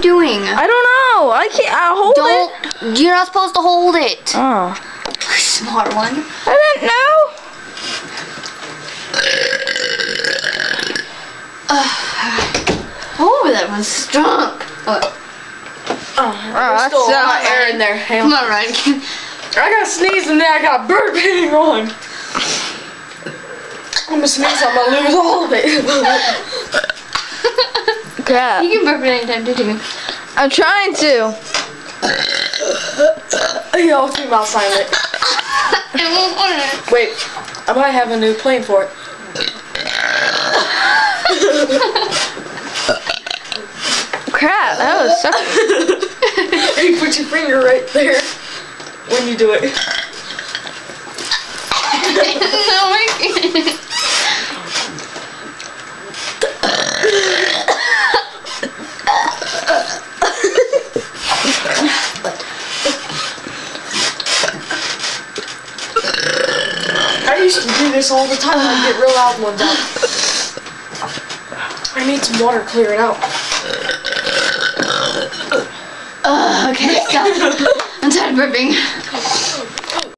doing? I don't know. I can't. Hold it. You're not supposed to hold it. Oh. Smart one. I didn't know. Oh, that was strong. That's still a lot of air in there. Come on, Ryan. I got sneeze and then I got burping on. I'm gonna sneeze, I'm gonna lose all of it. Crap. You can burp at any time, too. I'm trying to. Yeah, I'll keep mouth silent. Wait, I might have a new plane for it. Crap, that was sucking. You put your finger right there when you do it. No, I can't. I used to do this all the time and I'd get real loud one time. I need some water clearing out. Okay, stop. I'm tired of burping.